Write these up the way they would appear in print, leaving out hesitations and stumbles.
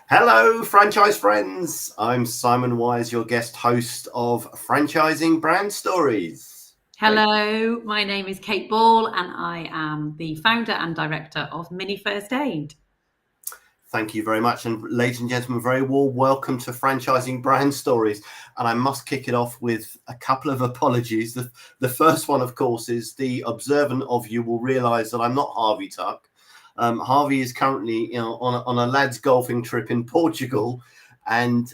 Hello, franchise friends. I'm Simon Wise, your guest host of Franchising Brand Stories. Hello, my name is Kate Ball and I am the founder and director of Mini First Aid. Thank you very much. And ladies and gentlemen, very warm welcome to Franchising Brand Stories. And I must kick it off with a couple of apologies. The first one, of course, is the observant of you will realise that I'm not Harvey Tuck. Harvey is currently on a lads golfing trip in Portugal. And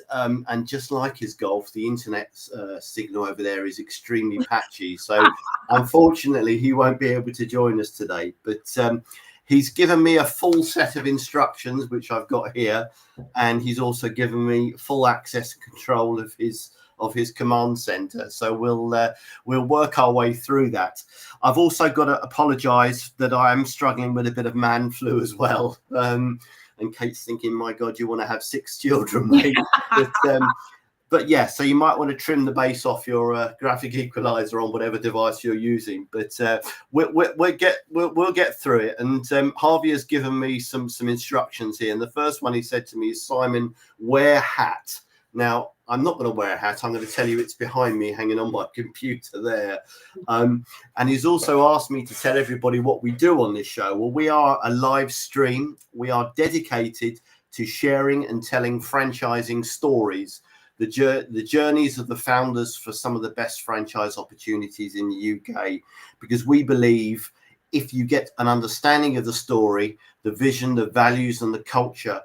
just like his golf, the internet signal over there is extremely patchy. So unfortunately, he won't be able to join us today. But he's given me a full set of instructions, which I've got here, and he's also given me full access and control of his command center. So we'll work our way through that. I've also got to apologise that I am struggling with a bit of man flu as well. And Kate's thinking, my God, you want to have 6 children, mate. But yeah, so you might want to trim the bass off your graphic equalizer on whatever device you're using. But we'll get through it. And Harvey has given me some instructions here. And the first one he said to me is, Simon, wear hat. Now, I'm not going to wear a hat. I'm going to tell you it's behind me, hanging on my computer there. And he's also asked me to tell everybody what we do on this show. Well, we are a live stream. We are dedicated to sharing and telling franchising stories, the journeys of the founders for some of the best franchise opportunities in the UK, because we believe if you get an understanding of the story, the vision, the values and the culture,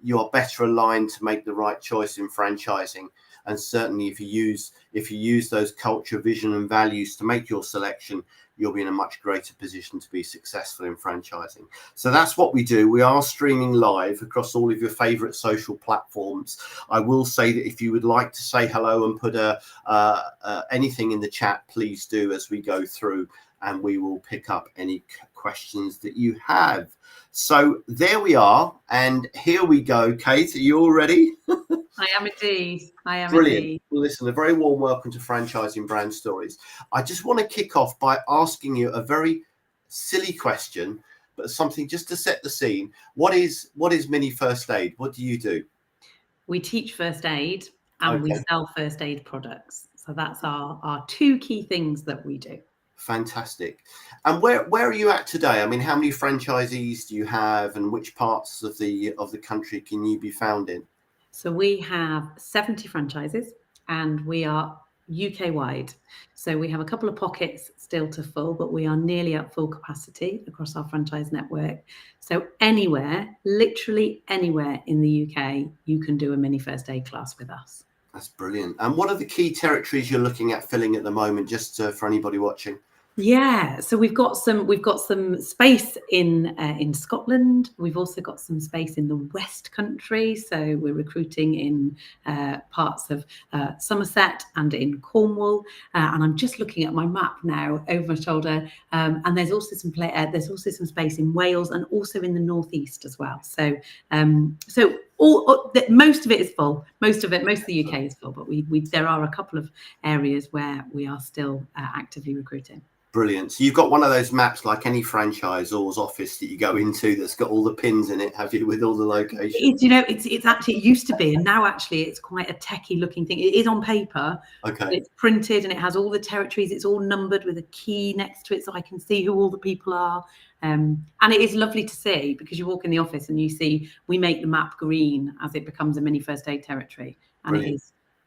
you are better aligned to make the right choice in franchising. And certainly if you use those culture, vision and values to make your selection, you'll be in a much greater position to be successful in franchising. So that's what we do. We are streaming live across all of your favorite social platforms. I will say that if you would like to say hello and put anything in the chat, please do as we go through, and we will pick up any questions that you have. So there we are, and here we go. Kate, are you all ready? I am indeed. Brilliant. Indeed. Well, listen, a very warm welcome to Franchising Brand Stories. I just want to kick off by asking you a very silly question, but something just to set the scene. What is Mini First Aid? What do you do? We teach first aid and we sell first aid products. So that's our 2 key things that we do. Fantastic. And where are you at today? I mean, how many franchisees do you have, and which parts of the country can you be found in? So we have 70 franchises and we are UK wide. So we have a couple of pockets still to full, but we are nearly at full capacity across our franchise network. So anywhere, literally anywhere in the UK, you can do a mini first aid class with us. That's brilliant. And what are the key territories you're looking at filling at the moment, just for anybody watching? Yeah, so we've got some space in Scotland. We've also got some space in the West Country. So we're recruiting in parts of Somerset and in Cornwall. And I'm just looking at my map now over my shoulder. And there's also some space in Wales and also in the Northeast as well. So most of it is full. Most of the UK is full, but there are a couple of areas where we are still actively recruiting. Brilliant. So you've got one of those maps like any franchisor's office that you go into that's got all the pins in it, have you, with all the locations? It's actually, it used to be, and now actually it's quite a techie looking thing. It is on paper. Okay. It's printed and it has all the territories. It's all numbered with a key next to it so I can see who all the people are. And it is lovely to see, because you walk in the office and you see we make the map green as it becomes a mini first aid territory. And Brilliant.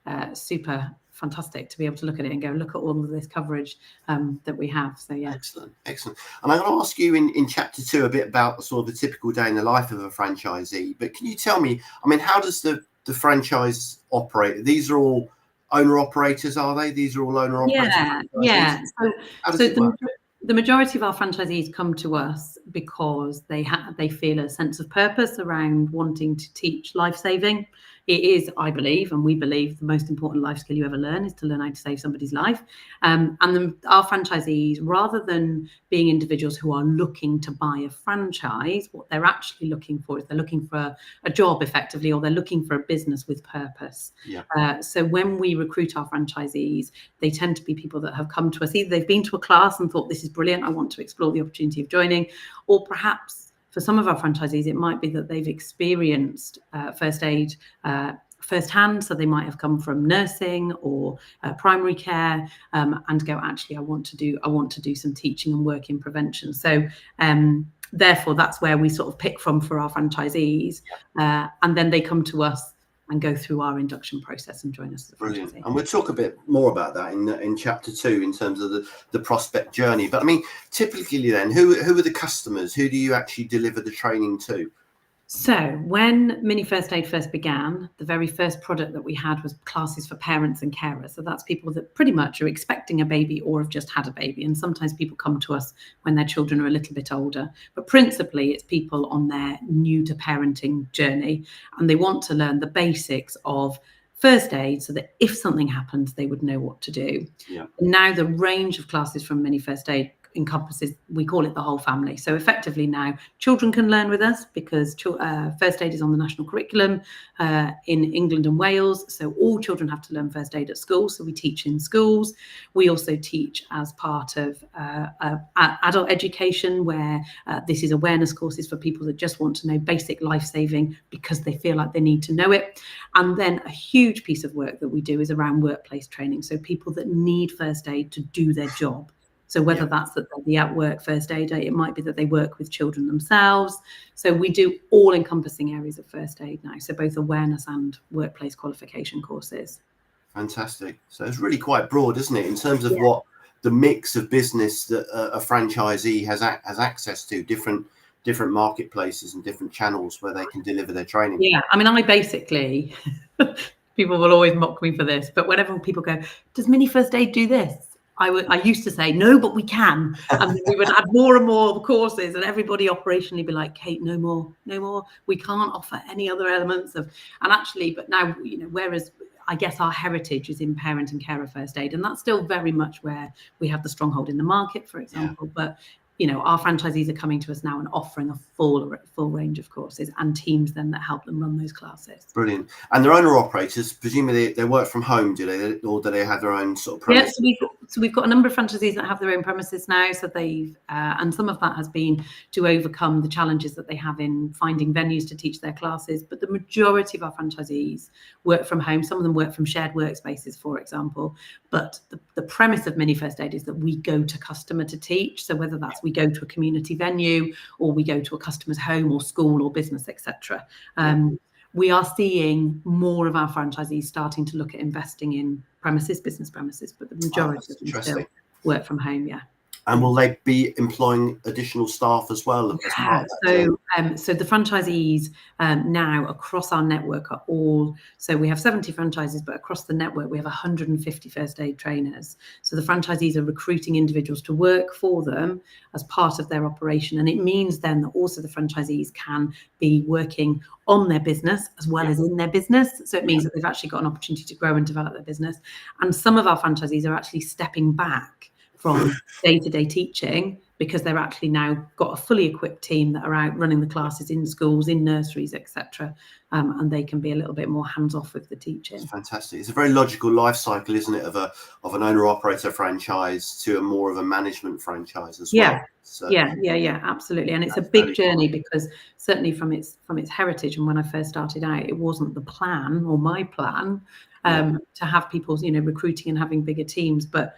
It is super fantastic to be able to look at it and go, look at all of this coverage that we have. So yeah. Excellent. And I'm going to ask you in chapter 2 a bit about sort of the typical day in the life of a franchisee. But can you tell me, I mean, how does the franchise operate? These are all owner operators, are they? These are all owner operators? Yeah. So the majority of our franchisees come to us because they feel a sense of purpose around wanting to teach life saving. It is, I believe, and we believe, the most important life skill you ever learn is to learn how to save somebody's life. Our franchisees, rather than being individuals who are looking to buy a franchise, what they're actually looking for is they're looking for a job effectively, or they're looking for a business with purpose. Yeah. So when we recruit our franchisees, they tend to be people that have come to us. Either they've been to a class and thought, this is brilliant, I want to explore the opportunity of joining, or perhaps for some of our franchisees, it might be that they've experienced first aid firsthand, so they might have come from nursing or primary care, and go, actually, I want to do some teaching and work in prevention. So therefore, that's where we sort of pick from for our franchisees, and then they come to us and go through our induction process and join us as a Brilliant. franchisee. And we'll talk a bit more about that in chapter 2 in terms of the prospect journey. But I mean, typically then, who are the customers? Who do you actually deliver the training to? So when Mini First Aid first began, the very first product that we had was classes for parents and carers. So that's people that pretty much are expecting a baby or have just had a baby. And sometimes people come to us when their children are a little bit older. But principally, it's people on their new to parenting journey, and they want to learn the basics of first aid so that if something happens, they would know what to do. Yeah. Now the range of classes from Mini First Aid encompasses, we call it the whole family. So effectively now children can learn with us because first aid is on the national curriculum in England and Wales. So all children have to learn first aid at school. So we teach in schools. We also teach as part of adult education, where this is awareness courses for people that just want to know basic life-saving because they feel like they need to know it. And then a huge piece of work that we do is around workplace training. So people that need first aid to do their job. So whether that's that they're the at-work first aider, it might be that they work with children themselves. So we do all-encompassing areas of first aid now, so both awareness and workplace qualification courses. Fantastic. So it's really quite broad, isn't it, in terms of what the mix of business that a franchisee has access to, different marketplaces and different channels where they can deliver their training. Yeah, I mean, I basically, people will always mock me for this, but whenever people go, does Mini First Aid do this? I used to say, no, but we can. And we would add more and more courses, and everybody operationally be like, Kate, no more. We can't offer any other elements of, and actually, but now, whereas I guess our heritage is in parent and carer first aid, and that's still very much where we have the stronghold in the market, for example. Yeah. But our franchisees are coming to us now and offering a full range of courses and teams then that help them run those classes. Brilliant. And their owner operators, presumably they work from home, do they? Or do they have their own sort of premises? Yeah, so we've got a number of franchisees that have their own premises now. So they've, and some of that has been to overcome the challenges that they have in finding venues to teach their classes. But the majority of our franchisees work from home. Some of them work from shared workspaces, for example. But the premise of Mini First Aid is that we go to customer to teach. So whether that's we go to a community venue or we go to a customer's home or school or business, etc. We are seeing more of our franchisees starting to look at investing in business premises, but the majority of them still work from home. Yeah. And will they be employing additional staff as well? Yeah. So the franchisees now across our network are all, so we have 70 franchises, but across the network we have 150 first aid trainers. So the franchisees are recruiting individuals to work for them as part of their operation. And it means then that also the franchisees can be working on their business as well as in their business. So it means that they've actually got an opportunity to grow and develop their business. And some of our franchisees are actually stepping back from day-to-day teaching because they're actually now got a fully equipped team that are out running the classes in schools, in nurseries, etc. And they can be a little bit more hands-off with the teaching. It's fantastic. It's a very logical life cycle, isn't it, of an owner-operator franchise to a more of a management franchise as well. So, yeah, absolutely. And it's a big journey because certainly from its heritage, and when I first started out, it wasn't the plan or my plan to have people, recruiting and having bigger teams, but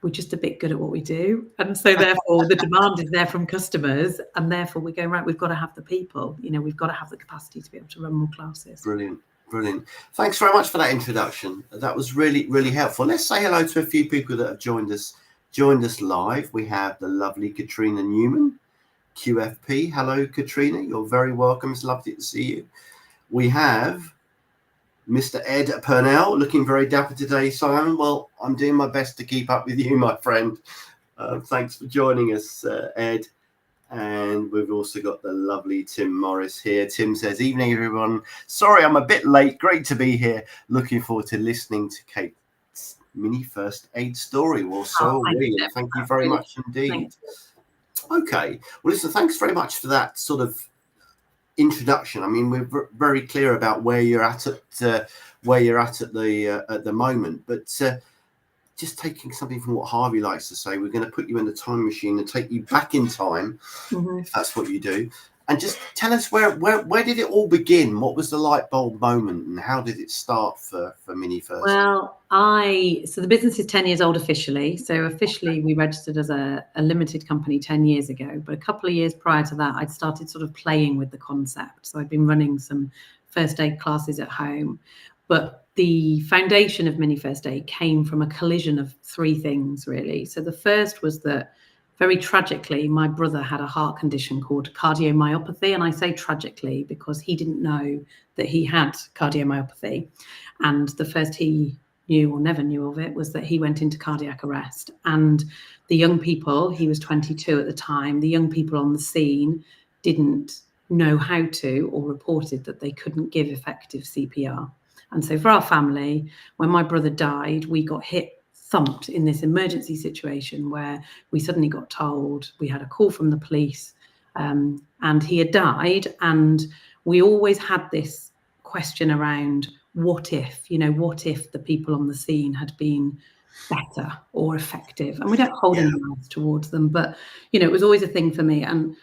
we're just a bit good at what we do. And so therefore the demand is there from customers, and therefore we're going, right, we've got to have the people, we've got to have the capacity to be able to run more classes. Brilliant. Thanks very much for that introduction. That was really, really helpful. Let's say hello to a few people that have joined us live. We have the lovely Katrina Newman, QFP. Hello, Katrina. You're very welcome. It's lovely to see you. We have Mr. Ed Purnell, looking very dapper today, Simon. Well, I'm doing my best to keep up with you, my friend. Thanks for joining us, Ed. And we've also got the lovely Tim Morris here. Tim says, evening, everyone. Sorry, I'm a bit late. Great to be here. Looking forward to listening to Kate's Mini First Aid story. Well, so are we. And thank you very much indeed. Okay. Well, listen, thanks very much for that sort of introduction. I mean, we're very clear about where you're at the moment, but just taking something from what Harvey likes to say, we're going to put you in the time machine and take you back in time, if that's what you do, And just tell us where did it all begin? What was the light bulb moment, and how did it start for Mini First? Well, so the business is 10 years old officially. So officially we registered as a limited company 10 years ago. But a couple of years prior to that, I'd started sort of playing with the concept. So I'd been running some first aid classes at home. But the foundation of Mini First Aid came from a collision of three things, really. So the first was that, very tragically, my brother had a heart condition called cardiomyopathy. And I say tragically because he didn't know that he had cardiomyopathy. And the first he knew or never knew of it was that he went into cardiac arrest. And the young people, he was 22 at the time, the young people on the scene didn't know how to, or reported that they couldn't give effective CPR. And so for our family, when my brother died, we got thumped in this emergency situation where we suddenly got told, we had a call from the police, and he had died. And we always had this question around, what if the people on the scene had been better or effective? And we don't hold any malice towards them, but it was always a thing for me. And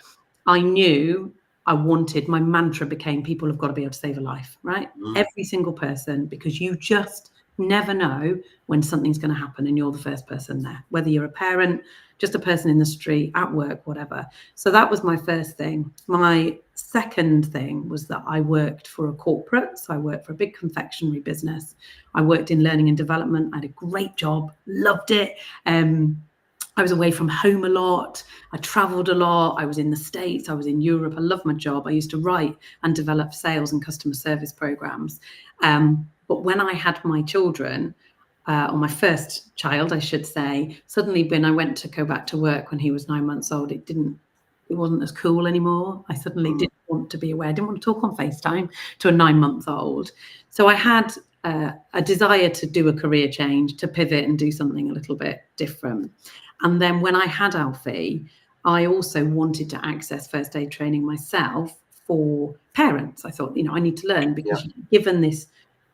I knew my mantra became, people have got to be able to save a life, right? Every single person, because you just never know when something's going to happen and you're the first person there, whether you're a parent, just a person in the street, at work, whatever. So that was my first thing. My second thing was that I worked for a corporate. So I worked for a big confectionery business. I worked in learning and development. I had a great job, loved it. I was away from home a lot. I traveled a lot. I was in the States. I was in Europe. I loved my job. I used to write and develop sales and customer service programs. But when I had my children, or my first child, I should say, suddenly when I went to go back to work when he was 9 months old, it wasn't as cool anymore. I suddenly didn't want to be aware. I didn't want to talk on FaceTime to a 9-month-old. So I had a desire to do a career change, to pivot and do something a little bit different. And then when I had Alfie, I also wanted to access first aid training myself for parents. I thought, I need to learn, because given this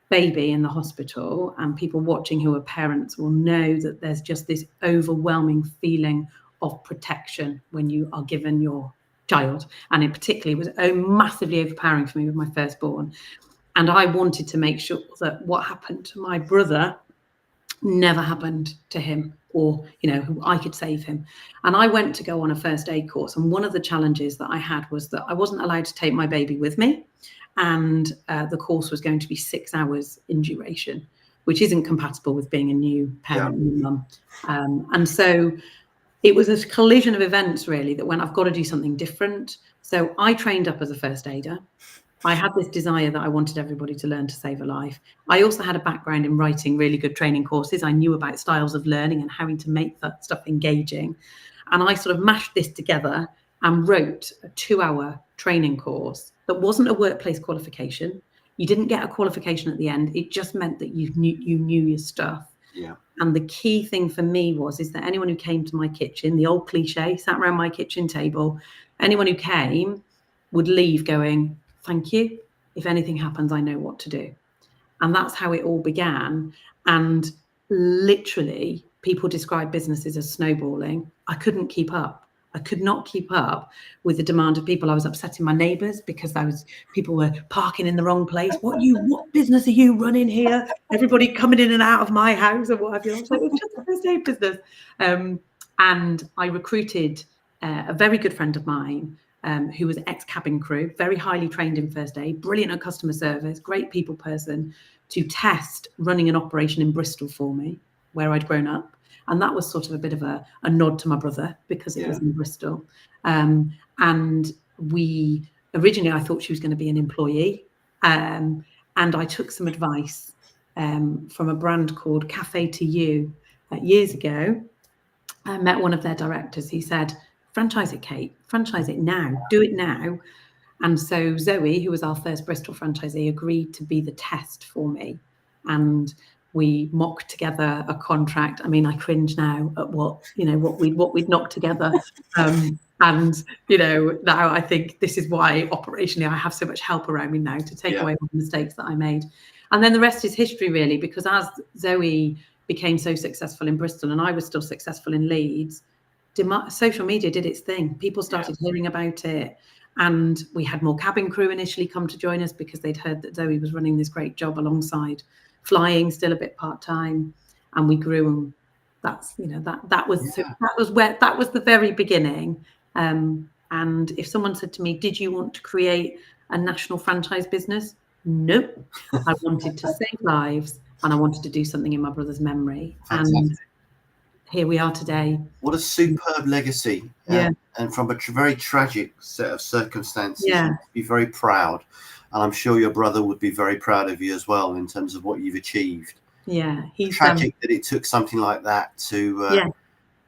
baby in the hospital, and people watching who are parents will know that there's just this overwhelming feeling of protection when you are given your child. And it particularly was massively overpowering for me with my firstborn. And I wanted to make sure that what happened to my brother never happened to him, or I could save him. And I went to go on a first aid course, and one of the challenges that I had was that I wasn't allowed to take my baby with me, and the course was going to be 6 hours in duration, which isn't compatible with being a new parent, new mum. And so it was a collision of events, really, that when I've got to do something different. So I trained up as a first aider. I had this desire that I wanted everybody to learn to save a life. I also had a background in writing really good training courses. I knew about styles of learning and how to make that stuff engaging. And I sort of mashed this together and wrote a 2-hour training course that wasn't a workplace qualification. You didn't get a qualification at the end. It just meant that you knew your stuff. Yeah. And the key thing for me is that anyone who came to my kitchen, the old cliche, sat around my kitchen table, anyone who came would leave going, thank you. If anything happens, I know what to do. And that's how it all began. And literally, people describe businesses as snowballing. I couldn't keep up. I could not keep up with the demand of people. I was upsetting my neighbours because people were parking in the wrong place. What business are you running here? Everybody coming in and out of my house or what have you. I was like, it's just a first aid business. And I recruited a very good friend of mine, who was ex-cabin crew, very highly trained in first aid, brilliant at customer service, great people person, to test running an operation in Bristol for me, where I'd grown up. And that was sort of a bit of a nod to my brother, because it was in Bristol. And originally I thought she was going to be an employee. And I took some advice from a brand called Cafe to You years ago. I met one of their directors. He said, franchise it, Kate, franchise it now, do it now. And so Zoe, who was our first Bristol franchisee, agreed to be the test for me. And we mocked together a contract. I mean, I cringe now at what we'd knocked together. And, now I think this is why operationally I have so much help around me now to take away all the mistakes that I made. And then the rest is history, really, because as Zoe became so successful in Bristol and I was still successful in Leeds, social media did its thing. People started hearing about it. And we had more cabin crew initially come to join us because they'd heard that Zoe was running this great job alongside flying, still a bit part-time, and we grew. And that's, that was the very beginning. And if someone said to me, did you want to create a national franchise business? No, I wanted to save lives and I wanted to do something in my brother's memory. Fantastic. And here we are today. What a superb legacy. And from a very tragic set of circumstances, you'd be very proud. And I'm sure your brother would be very proud of you as well in terms of what you've achieved. Yeah, he's tragic that it took something like that to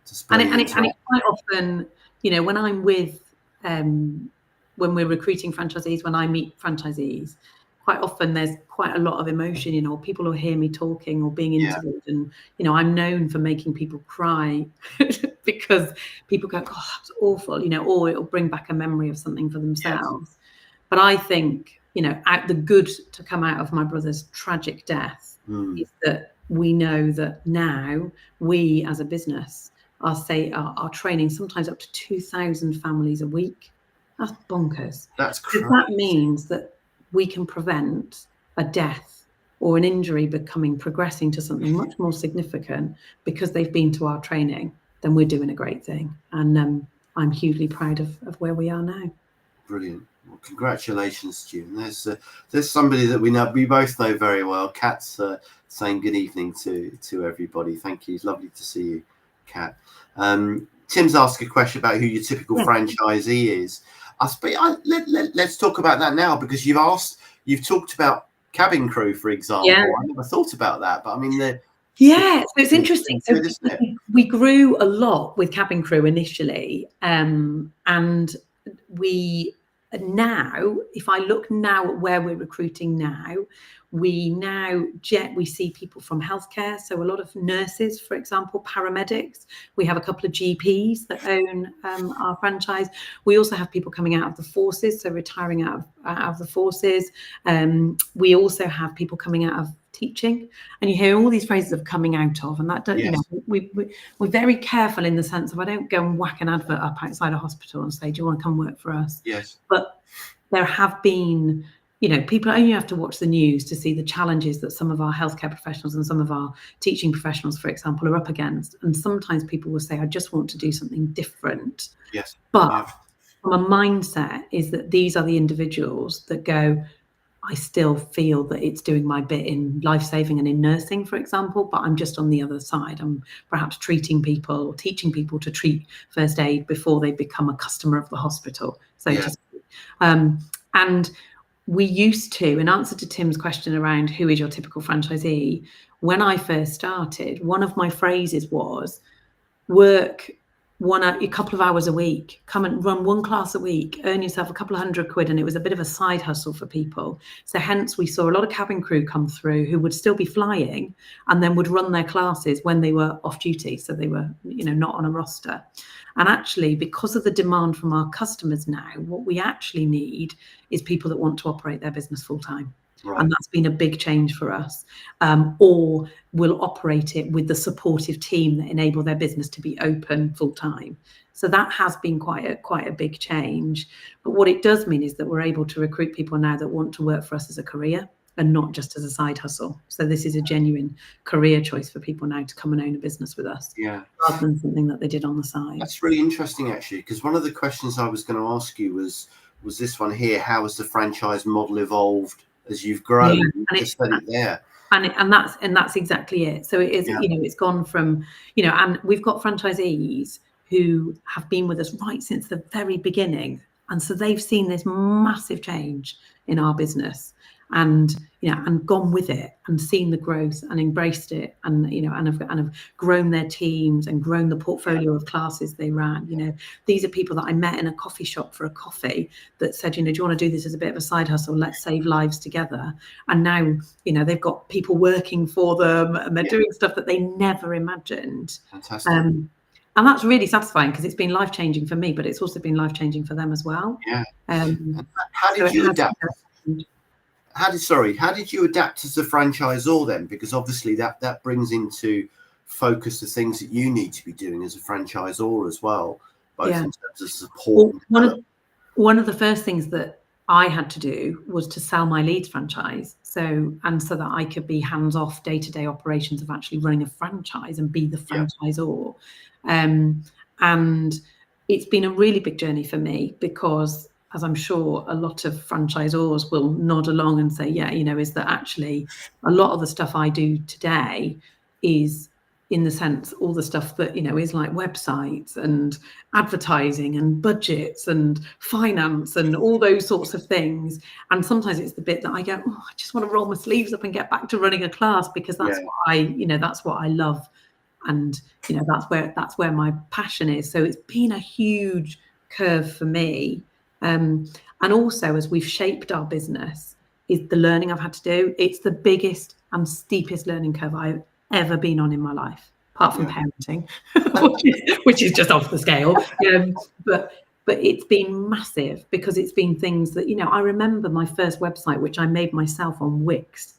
spur and it quite often, when I'm with when we're recruiting franchisees, when I meet franchisees, quite often there's quite a lot of emotion, or people will hear me talking or being interviewed, and I'm known for making people cry because people go, oh, that's awful, or it'll bring back a memory of something for themselves. But I think, the good to come out of my brother's tragic death is that we know that now we as a business are training sometimes up to 2,000 families a week. That's bonkers. That's crazy. That means that we can prevent a death or an injury progressing to something much more significant because they've been to our training. Then we're doing a great thing. And I'm hugely proud of where we are now. Brilliant. Well, congratulations to you. And there's somebody that we both know very well. Kat's saying good evening to everybody. Thank you. It's lovely to see you, Kat. Tim's asked a question about who your typical franchisee is. Let's talk about that now, because you've talked about cabin crew, for example. I never thought about that, but I mean, so it's interesting. So we grew a lot with cabin crew initially, and we now, if I look now at where we're recruiting now, we see people from healthcare. So a lot of nurses, for example, paramedics. We have a couple of GPs that own our franchise. We also have people coming out of the forces, so retiring out of the forces. We also have people coming out of teaching, and you hear all these phrases of coming out of, and that don't, we're very careful in the sense of I don't go and whack an advert up outside a hospital and say, do you want to come work for us? Yes. But there have been, people only have to watch the news to see the challenges that some of our healthcare professionals and some of our teaching professionals, for example, are up against. And sometimes people will say, I just want to do something different. Yes. But from a mindset is that these are the individuals that go, I still feel that it's doing my bit in life-saving and in nursing, for example, but I'm just on the other side. I'm perhaps treating people or teaching people to treat first aid before they become a customer of the hospital, so to speak. And we used to, in answer to Tim's question around who is your typical franchisee, when I first started, one of my phrases was work a couple of hours a week, come and run one class a week, earn yourself a couple of £100, and it was a bit of a side hustle for people. So hence we saw a lot of cabin crew come through who would still be flying and then would run their classes when they were off duty, so they were not on a roster. And actually, because of the demand from our customers now, what we actually need is people that want to operate their business full time. Right. And that's been a big change for us, or will operate it with the supportive team that enable their business to be open full time. So that has been quite a big change. But what it does mean is that we're able to recruit people now that want to work for us as a career and not just as a side hustle. So this is a genuine career choice for people now to come and own a business with us, rather than something that they did on the side. That's really interesting, actually, because one of the questions I was going to ask you was this one here: how has the franchise model evolved as you've grown? And that's exactly it. So it is, it's gone from, and we've got franchisees who have been with us right since the very beginning, and so they've seen this massive change in our business, and and gone with it and seen the growth and embraced it, and and have grown their teams and grown the portfolio of classes they ran. These are people that I met in a coffee shop for a coffee that said, do you want to do this as a bit of a side hustle? Let's save lives together. And now they've got people working for them, and they're doing stuff that they never imagined. Fantastic. And that's really satisfying, because it's been life-changing for me, but it's also been life-changing for them as well. How did you adapt? How did you adapt as a franchisor then? Because obviously that brings into focus the things that you need to be doing as a franchisor as well, both in terms of support. one of the first things that I had to do was to sell my Leeds franchise. So that I could be hands off day-to-day operations of actually running a franchise and be the franchisor. And it's been a really big journey for me because, as I'm sure a lot of franchisors will nod along and say, yeah, is that actually a lot of the stuff I do today is, in the sense, all the stuff that, is like websites and advertising and budgets and finance and all those sorts of things. And sometimes it's the bit that I go, oh, I just want to roll my sleeves up and get back to running a class, because that's that's what I love. And, that's where my passion is. So it's been a huge curve for me. And also, as we've shaped our business, is the learning I've had to do. It's the biggest and steepest learning curve I've ever been on in my life, apart from parenting, which is just off the scale. But it's been massive, because it's been things that, I remember my first website, which I made myself on Wix.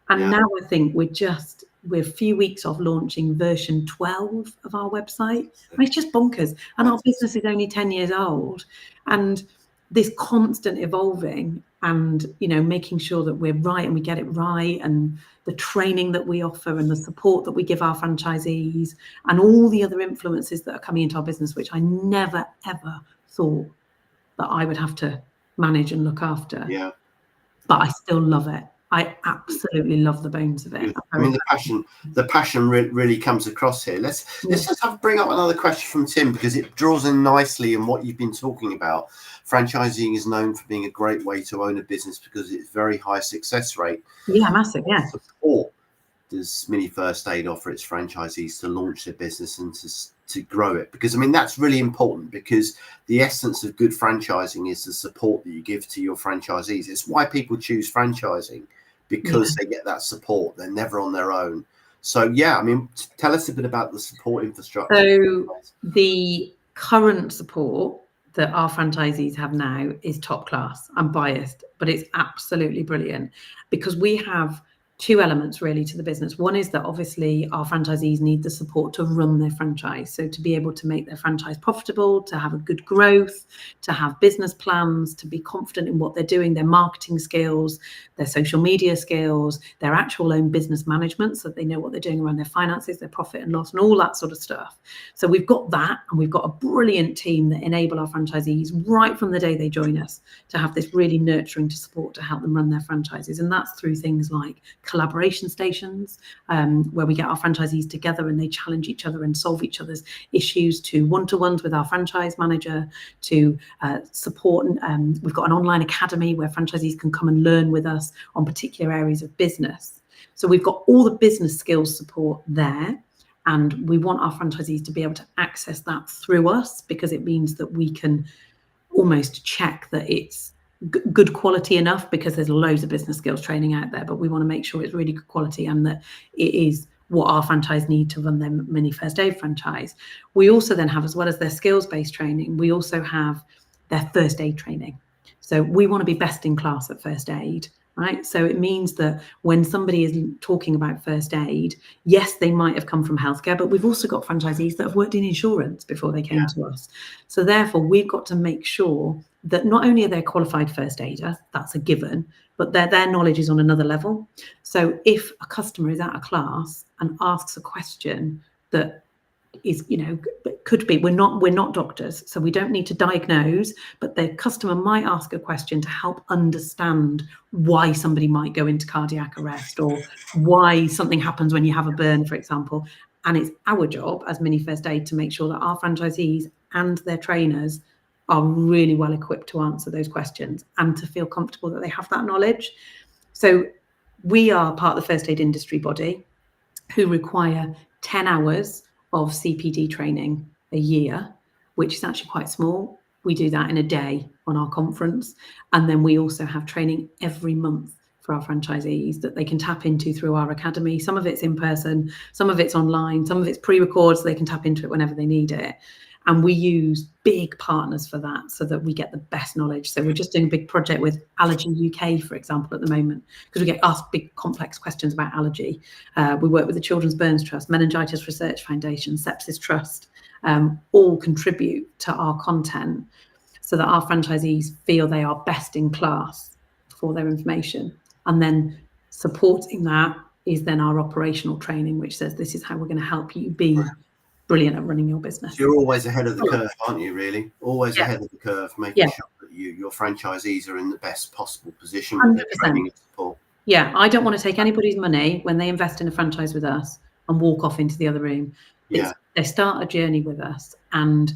And now I think we're a few weeks off launching version 12 of our website. I mean, it's just bonkers. And our business is only 10 years old. And this constant evolving and, making sure that we're right and we get it right, and the training that we offer and the support that we give our franchisees and all the other influences that are coming into our business, which I never, ever thought that I would have to manage and look after. Yeah. But I still love it. I absolutely love the bones of it. I mean, the passion really comes across here. Let's just bring up another question from Tim, because it draws in nicely in what you've been talking about. Franchising is known for being a great way to own a business because it's very high success rate. Yeah, massive. Yeah. Support does Mini First Aid offer its franchisees to launch their business and to grow it? Because I mean, that's really important, because the essence of good franchising is the support that you give to your franchisees. It's why people choose franchising, because they get that support. They're never on their own. So I mean, tell us a bit about the support infrastructure. So the current support that our franchisees have now is top class. I'm biased, but it's absolutely brilliant, because we have two elements really to the business. One is that obviously our franchisees need the support to run their franchise. So to be able to make their franchise profitable, to have a good growth, to have business plans, to be confident in what they're doing, their marketing skills, their social media skills, their actual own business management, so that they know what they're doing around their finances, their profit and loss, and all that sort of stuff. So we've got that, and we've got a brilliant team that enable our franchisees right from the day they join us to have this really nurturing to support to help them run their franchises. And that's through things like collaboration stations, where we get our franchisees together and they challenge each other and solve each other's issues, to one-to-ones with our franchise manager, to support. We've got an online academy where franchisees can come and learn with us on particular areas of business. So we've got all the business skills support there, and we want our franchisees to be able to access that through us, because it means that we can almost check that it's good quality enough, because there's loads of business skills training out there, but we want to make sure it's really good quality and that it is what our franchise need to run their Mini First Aid franchise. We also then have, as well as their skills-based training, we also have their first aid training. So we want to be best in class at first aid, right? So it means that when somebody is talking about first aid, yes, they might have come from healthcare, but we've also got franchisees that have worked in insurance before they came to us. So therefore, we've got to make sure that not only are they a qualified first aider, that's a given, but their knowledge is on another level. So if a customer is at a class and asks a question that is, could be, we're not doctors, so we don't need to diagnose, but the customer might ask a question to help understand why somebody might go into cardiac arrest, or why something happens when you have a burn, for example. And it's our job as Mini First Aid to make sure that our franchisees and their trainers are really well equipped to answer those questions and to feel comfortable that they have that knowledge. So we are part of the first aid industry body who require 10 hours of CPD training a year, which is actually quite small. We do that in a day on our conference. And then we also have training every month for our franchisees that they can tap into through our academy. Some of it's in person, some of it's online, some of it's pre-recorded, so they can tap into it whenever they need it. And we use big partners for that so that we get the best knowledge. So we're just doing a big project with Allergy UK, for example, at the moment, because we get asked big complex questions about allergy. We work with the Children's Burns Trust, Meningitis Research Foundation, Sepsis Trust, all contribute to our content. so that our franchisees feel they are best in class for their information. And then supporting that is then our operational training, which says this is how we're going to help you be brilliant at running your business. So you're always ahead of the curve, aren't you, really? Always Yeah. ahead of the curve, making sure that your franchisees are in the best possible position with their 100%. training and support. Yeah, I don't want to take anybody's money when they invest in a franchise with us and walk off into the other room. They start a journey with us, and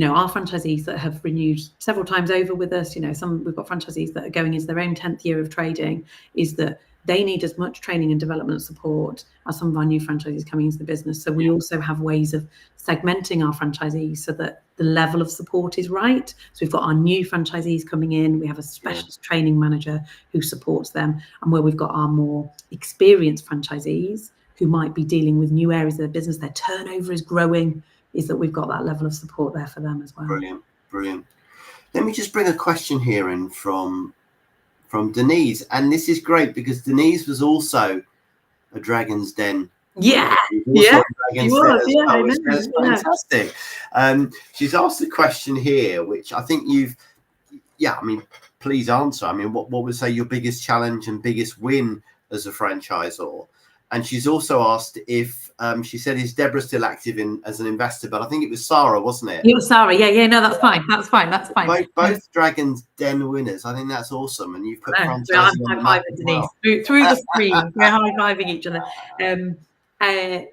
our franchisees that have renewed several times over with us, we've got franchisees that are going into their own 10th year of trading, is that they need as much training and development support as some of our new franchisees coming into the business. So we also have ways of segmenting our franchisees so that the level of support is right. So we've got our new franchisees coming in. We have a specialist training manager who supports them. And where we've got our more experienced franchisees who might be dealing with new areas of their business, their turnover is growing, is that we've got that level of support there for them as well. Brilliant. Let me just bring a question here in from Denise, and this is great because Denise was also a Dragon's Den. That's fantastic. She's asked a question here, which I think please answer. What would say your biggest challenge and biggest win as a franchisor? And she's also asked if she said, is Deborah still active as an investor? But I think it was Sara, wasn't it? It was Sara. Yeah. No, that's fine. Both Dragon's Den winners. I think that's awesome. And you've put franchising on the map as well. Through the screen. We're high-fiving each other.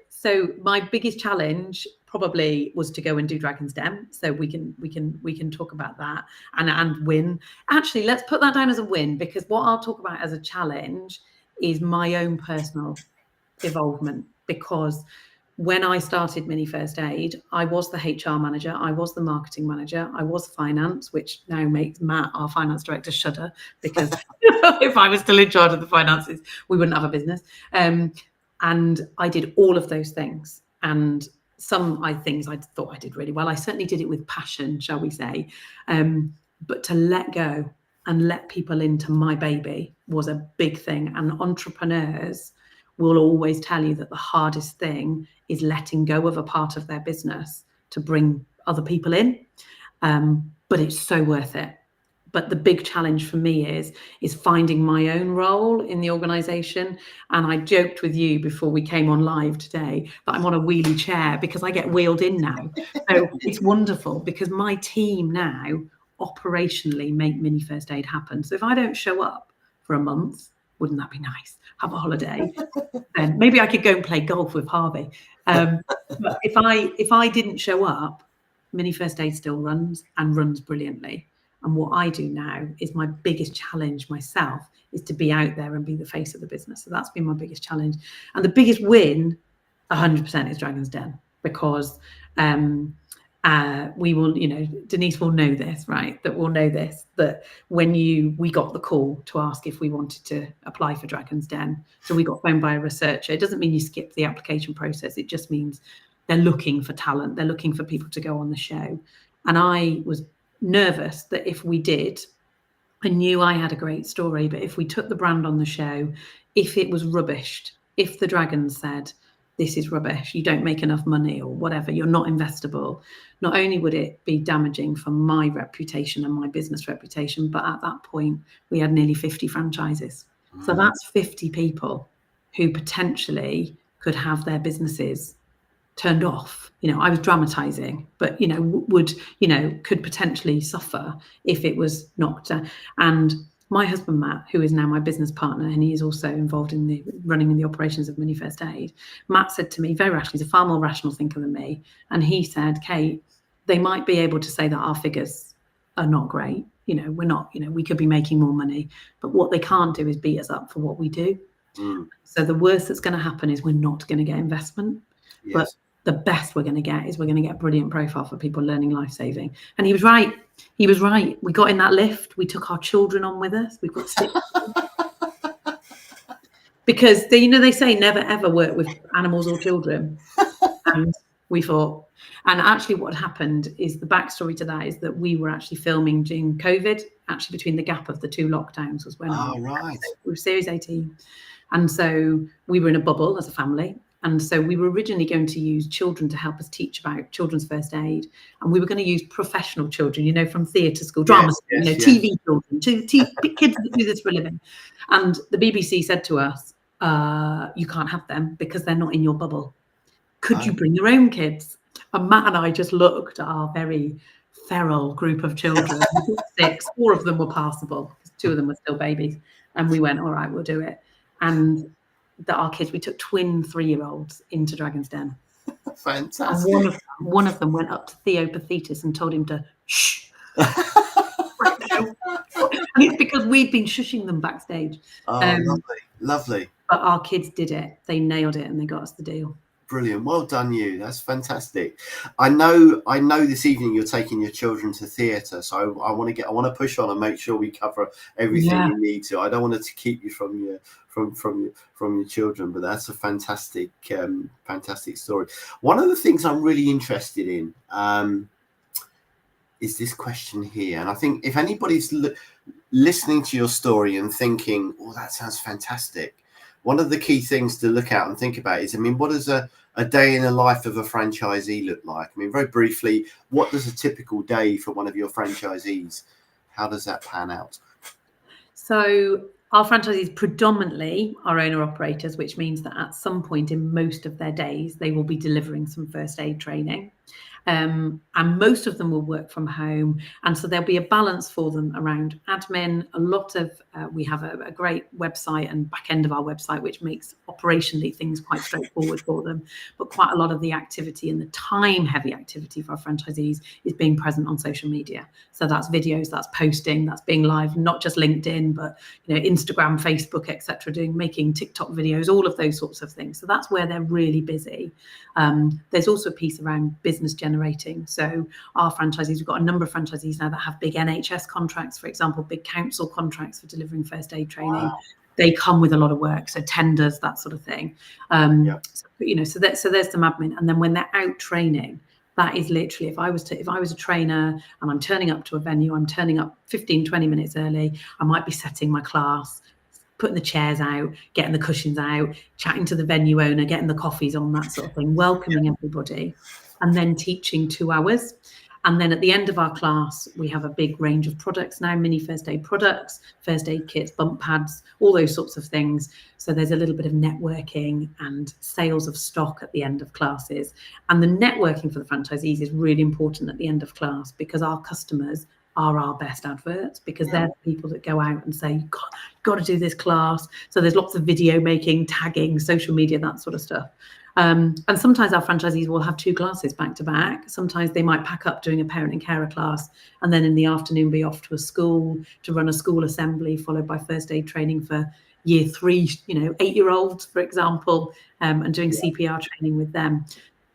So my biggest challenge probably was to go and do Dragon's Den. So we can talk about that and win. Actually, let's put that down as a win, because what I'll talk about as a challenge is my own personal involvement, because when I started Mini First Aid, I was the HR manager, I was the marketing manager, I was finance, which now makes Matt, our finance director, shudder, because if I was still in charge of the finances, we wouldn't have a business. And I did all of those things. And some things I thought I did really well. I certainly did it with passion, shall we say. But to let go and let people into my baby was a big thing. And entrepreneurs will always tell you that the hardest thing is letting go of a part of their business to bring other people in. But it's so worth it. But the big challenge for me is finding my own role in the organisation. And I joked with you before we came on live today that I'm on a wheelie chair because I get wheeled in now. So it's wonderful because my team now operationally make Mini First Aid happen. So if I don't show up for a month, wouldn't that be nice? Have a holiday. And maybe I could go and play golf with Harvey. But if I didn't show up, Mini First Aid still runs and runs brilliantly. And what I do now is my biggest challenge myself is to be out there and be the face of the business. So that's been my biggest challenge. And the biggest win, 100%, is Dragon's Den, because we will, Denise will know this, right? That we'll know this, that when we got the call to ask if we wanted to apply for Dragon's Den. So we got phoned by a researcher. It doesn't mean you skip the application process. It just means they're looking for talent. They're looking for people to go on the show. And I was nervous that if we did, I knew I had a great story, but if we took the brand on the show, if it was rubbished, if the Dragons said, this is rubbish, you don't make enough money or whatever, you're not investable, not only would it be damaging for my reputation and my business reputation, but at that point, we had nearly 50 franchises. So that's 50 people who potentially could have their businesses turned off. I was dramatizing, but could potentially suffer if it was knocked down. And my husband Matt, who is now my business partner, and he is also involved in the running and the operations of Mini First Aid, Matt said to me very rationally, he's a far more rational thinker than me, and he said, Kate, they might be able to say that our figures are not great, we're not, we could be making more money, but what they can't do is beat us up for what we do. So the worst that's going to happen is we're not going to get investment. But the best we're going to get is we're going to get a brilliant profile for people learning life-saving. And he was right. We got in that lift. We took our children on with us. We've got 6. Because they say never ever work with animals or children. And we thought, and actually what happened is the backstory to that is that we were actually filming during COVID, actually between the gap of the 2 lockdowns was when we were Series 18. And so we were in a bubble as a family. And so we were originally going to use children to help us teach about children's first aid. And we were going to use professional children, from theatre school, drama school, TV children, kids that do this for a living. And the BBC said to us, you can't have them because they're not in your bubble. Could you bring your own kids? And Matt and I just looked at our very feral group of children, 6, 4 of them were passable, 2 of them were still babies. And we went, all right, we'll do it. And our kids, we took twin 3-year-olds into Dragon's Den. Fantastic. And one of them went up to Theo Pathetis and told him to shh. And it's because we'd been shushing them backstage. Lovely. But our kids did it. They nailed it and they got us the deal. Brilliant. Well done, you. That's fantastic. I know this evening you're taking your children to theatre, so I want to push on and make sure we cover everything we need to. I don't want to keep you from your children, but that's a fantastic story. One of the things I'm really interested in is this question here, and I think if anybody's listening to your story and thinking, "Oh, that sounds fantastic," one of the key things to look at and think about is, what does a day in the life of a franchisee look like? Very briefly, what does a typical day for one of your franchisees? How does that pan out? So our franchisees predominantly are owner-operators, which means that at some point in most of their days, they will be delivering some first aid training. And most of them will work from home. And so there'll be a balance for them around admin. A lot of, we have a great website and back end of our website, which makes operationally things quite straightforward for them. But quite a lot of the activity and the time heavy activity for our franchisees is being present on social media. So that's videos, that's posting, that's being live, not just LinkedIn, but Instagram, Facebook, etc., making TikTok videos, all of those sorts of things. So that's where they're really busy. There's also a piece around business generating. So our franchisees, we've got a number of franchisees now that have big NHS contracts, for example, big council contracts for delivering first aid training. Wow. They come with a lot of work, so tenders, that sort of thing. So there's some admin, and then when they're out training, that is literally, if I was a trainer and I'm turning up to a venue, I'm turning up 15, 20 minutes early, I might be setting my class, putting the chairs out, getting the cushions out, chatting to the venue owner, getting the coffees on, that sort of thing, welcoming everybody, and then teaching 2 hours. And then at the end of our class, we have a big range of products now, mini first aid products, first aid kits, bump pads, all those sorts of things. So there's a little bit of networking and sales of stock at the end of classes. And the networking for the franchisees is really important at the end of class, because our customers are our best adverts, because they're the people that go out and say, you've got to do this class. So there's lots of video making, tagging, social media, that sort of stuff. And sometimes our franchisees will have 2 classes back to back. Sometimes they might pack up doing a parent and carer class, and then in the afternoon be off to a school to run a school assembly, followed by first aid training for year 3, 8-year-olds, for example, and doing CPR training with them.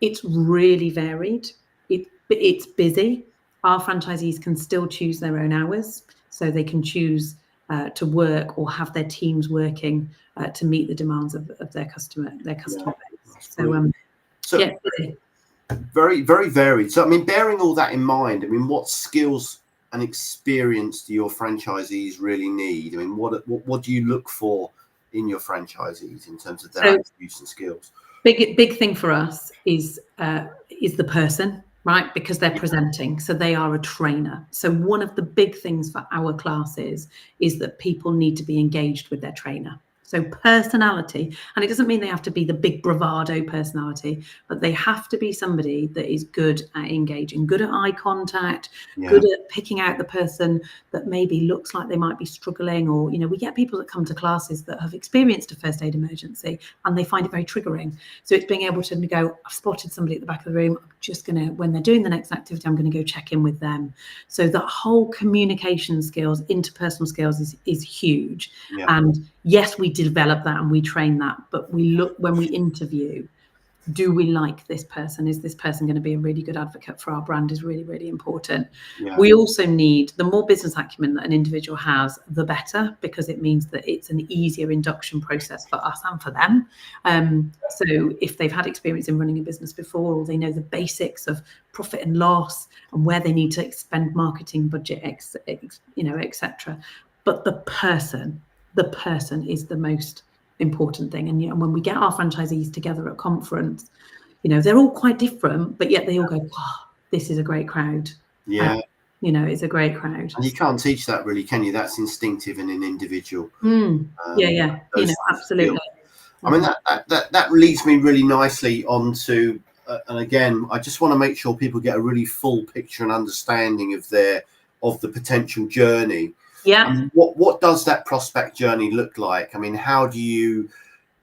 It's really varied. It's busy. Our franchisees can still choose their own hours, so they can choose to work or have their teams working to meet the demands of their customer base. So very, very varied. So bearing all that in mind, what skills and experience do your franchisees really need? What do you look for in your franchisees in terms of their attributes and skills? Big thing for us is the person, right? Because they're presenting, so they are a trainer. So one of the big things for our classes is that people need to be engaged with their trainer. So personality, and it doesn't mean they have to be the big bravado personality, but they have to be somebody that is good at engaging, good at eye contact, good at picking out the person that maybe looks like they might be struggling, or, we get people that come to classes that have experienced a first aid emergency and they find it very triggering. So it's being able to go, I've spotted somebody at the back of the room, I'm just going to, when they're doing the next activity, I'm going to go check in with them. So that whole communication skills, interpersonal skills is huge. And yes, we develop that and we train that, but we look, when we interview, do we like this person? Is this person going to be a really good advocate for our brand? Is really, really important. We also need, the more business acumen that an individual has, the better, because it means that it's an easier induction process for us and for them. So if they've had experience in running a business before, or they know the basics of profit and loss and where they need to expend marketing budget, etc. But the person is the most important thing. And when we get our franchisees together at conference, they're all quite different, but yet they all go, oh, this is a great crowd. Yeah. It's a great crowd. And you can't teach that really, can you? That's instinctive and an individual. Yeah. Absolutely. I mean, that leads me really nicely onto, and again, I just want to make sure people get a really full picture and understanding of the potential journey. Yeah. I mean, what does that prospect journey look like? I mean, how do you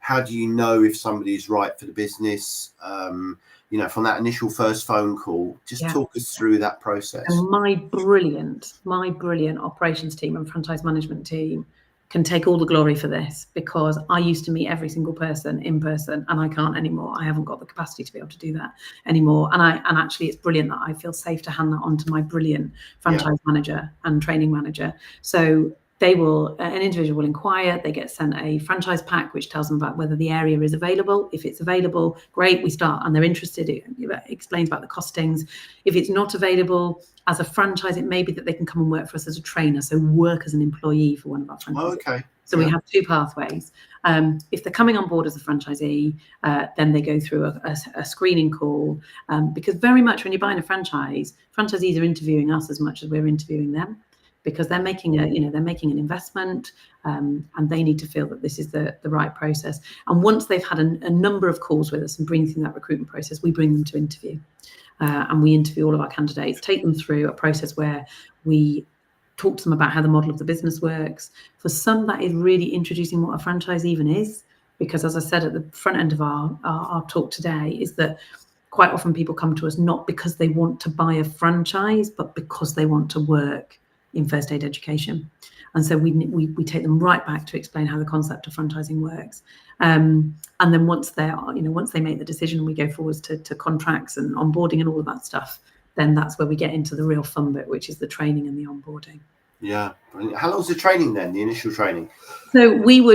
know if somebody's right for the business? From that initial first phone call, just talk us through that process. And my brilliant operations team and franchise management team can take all the glory for this, because I used to meet every single person in person, and I can't anymore. I haven't got the capacity to be able to do that anymore. And actually, it's brilliant that I feel safe to hand that on to my brilliant franchise manager and training manager. So an individual will inquire, they get sent a franchise pack which tells them about whether the area is available. If it's available, great, we start, and they're interested. It explains about the costings. If it's not available as a franchise, it may be that they can come and work for us as a trainer, so work as an employee for one of our franchisees. Okay. So we have two pathways. If they're coming on board as a franchisee, then they go through a screening call, because very much when you're buying a franchise, franchisees are interviewing us as much as we're interviewing them, because they're making an investment, and they need to feel that this is the right process. And once they've had a number of calls with us and bring through that recruitment process, we bring them to interview, and we interview all of our candidates, take them through a process where we talk to them about how the model of the business works. For some, that is really introducing what a franchise even is, because as I said at the front end of our talk today, is that quite often people come to us not because they want to buy a franchise, but because they want to work in first aid education. And so we take them right back to explain how the concept of franchising works. And then once they make the decision and we go forwards to contracts and onboarding and all of that stuff, then that's where we get into the real fun bit, which is the training and the onboarding. Yeah. How long's the training then, the initial training? So we've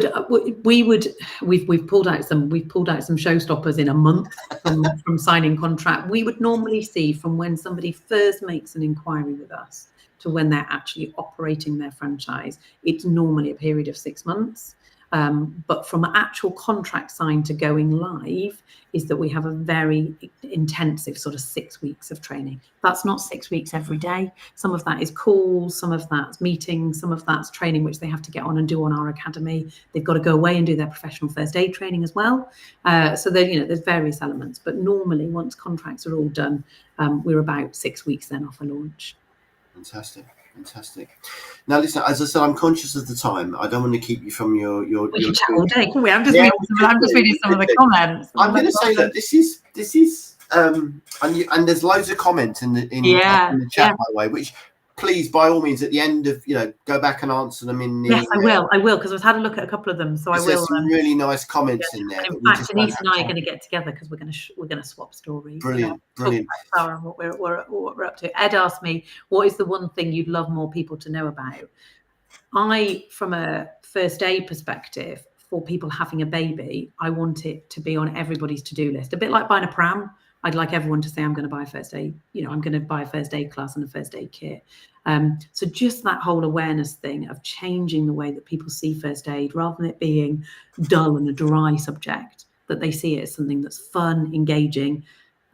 pulled out some showstoppers in a month from signing contract. We would normally see from when somebody first makes an inquiry with us to when they're actually operating their franchise, it's normally a period of 6 months. But from actual contract signed to going live is that we have a very intensive sort of 6 weeks of training. That's not 6 weeks every day. Some of that is calls, some of that's meetings, some of that's training which they have to get on and do on our academy. They've got to go away and do their professional first aid training as well. So there's various elements. But normally, once contracts are all done, we're about 6 weeks then off a launch. Fantastic. Now, listen, as I said, I'm conscious of the time. I don't want to keep you from your. We can chat all day, can we? I'm just reading some of the comments. I'm going to say that this is and there's loads of comments in the chat, by the way, which please, by all means, at the end of, go back and answer them in the... Yes, I will, because I've had a look at a couple of them, so I will. There's some really nice comments in there. In fact, Denise and I are going to get together because we're going to swap stories. Brilliant. Talk about Sara and what we're up to. Ed asked me, what is the one thing you'd love more people to know about? From a first aid perspective, for people having a baby, I want it to be on everybody's to-do list. A bit like buying a pram. I'd like everyone to say, I'm going to buy a first aid, I'm going to buy a first aid class and a first aid kit. So just that whole awareness thing of changing the way that people see first aid, rather than it being dull and a dry subject, that they see it as something that's fun, engaging,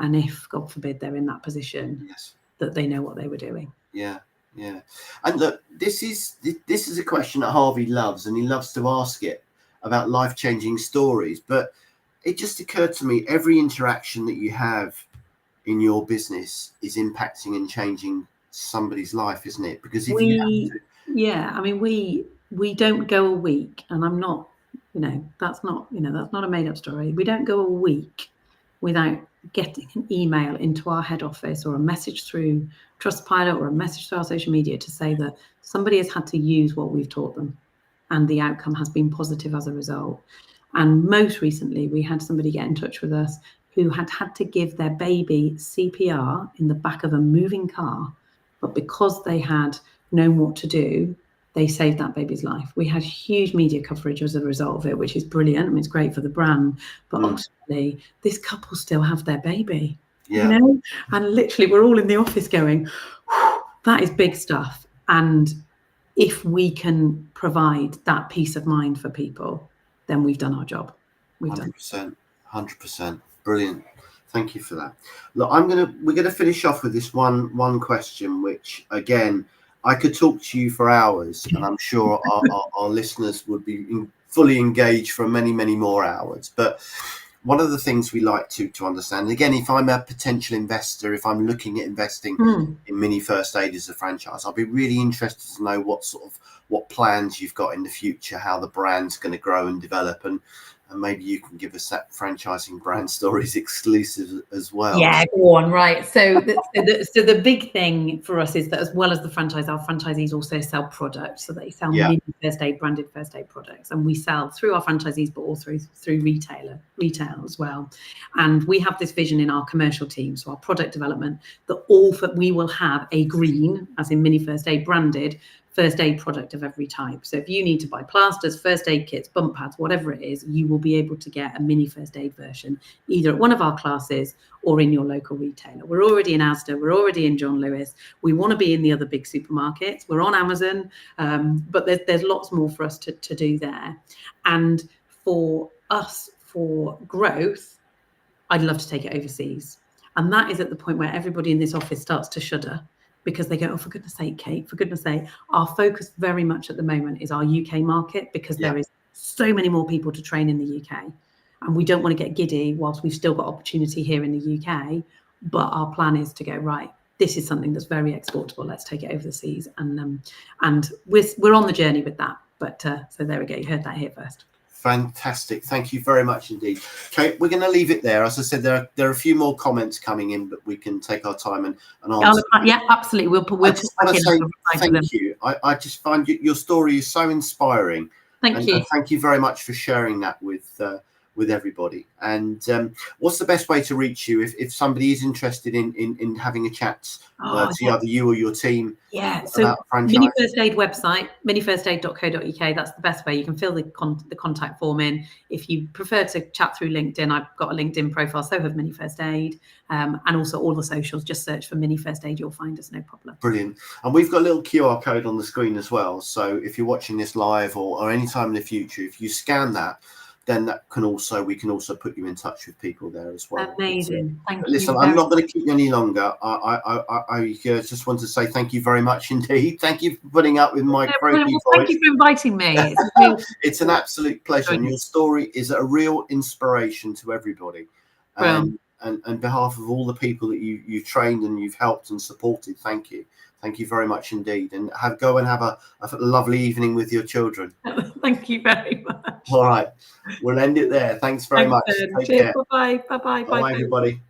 and if, God forbid, they're in that position, that they know what they were doing. Yeah. And look, this is a question that Harvey loves, and he loves to ask it about life-changing stories. But it just occurred to me, every interaction that you have in your business is impacting and changing somebody's life, isn't it? Because if we don't go a week, and I'm not, that's not a made-up story. We don't go a week without getting an email into our head office or a message through Trustpilot or a message through our social media to say that somebody has had to use what we've taught them, and the outcome has been positive as a result. And most recently, we had somebody get in touch with us who had to give their baby CPR in the back of a moving car, but because they had known what to do, they saved that baby's life. We had huge media coverage as a result of it, which is brilliant. I mean, it's great for the brand, but ultimately, this couple still have their baby, and literally we're all in the office going, that is big stuff. And if we can provide that peace of mind for people, then we've done our job. We've 100%, 100%. Brilliant. Thank you for that. Look, we're gonna finish off with this one question, which again, I could talk to you for hours, and I'm sure our listeners would be fully engaged for many, many more hours. But one of the things we like to understand, again, if I'm a potential investor, if I'm looking at investing in Mini First Aid as a franchise, I'll be really interested to know what plans you've got in the future, how the brand's going to grow and develop, and maybe you can give us that franchising brand stories exclusive as well. Yeah, go on. Right. So the big thing for us is that as well as the franchise, our franchisees also sell products. So they sell Mini First Aid branded first aid products, and we sell through our franchisees, but also through retail as well. And we have this vision in our commercial team, so our product development, that we will have a green, as in Mini First Aid branded first aid product of every type. So if you need to buy plasters, first aid kits, bump pads, whatever it is, you will be able to get a Mini First Aid version either at one of our classes or in your local retailer. We're already in Asda, we're already in John Lewis. We want to be in the other big supermarkets. We're on Amazon, but there's lots more for us to do there. And for us, for growth, I'd love to take it overseas. And that is at the point where everybody in this office starts to shudder, because they go, oh, for goodness sake, Kate, for goodness sake. Our focus very much at the moment is our UK market, because there is so many more people to train in the UK. And we don't want to get giddy whilst we've still got opportunity here in the UK. But our plan is to go, right, this is something that's very exportable. Let's take it overseas. And we're on the journey with that. But so there we go. You heard that here first. Fantastic. Thank you very much indeed. Kate, we're going to leave it there. As I said, there are a few more comments coming in, but we can take our time and answer. Yeah, absolutely. We'll put back in. Thank you. I just find your story is so inspiring. Thank you. And thank you very much for sharing that with everybody. And what's the best way to reach you if somebody is interested in having a chat to either you or your team? Yeah, so Mini First Aid website, minifirstaid.co.uk. That's the best way. You can fill the contact form in. If you prefer to chat through LinkedIn, I've got a LinkedIn profile, so have Mini First Aid, and also all the socials. Just search for Mini First Aid, you'll find us, no problem. Brilliant. And we've got a little QR code on the screen as well. So if you're watching this live or any time in the future, if you scan that, then we can also put you in touch with people there as well. Amazing. Thank you. Listen, I'm not going to keep you any longer. I just want to say thank you very much indeed. Thank you for putting up with my crazy voice. Thank you for inviting me. It's an absolute pleasure. And your story is a real inspiration to everybody. And on behalf of all the people that you've trained and you've helped and supported, thank you. Thank you very much indeed. And go and have a lovely evening with your children. Thank you very much. All right. We'll end it there. Thanks very much. Take care. Bye-bye. Bye-bye. Bye, everybody.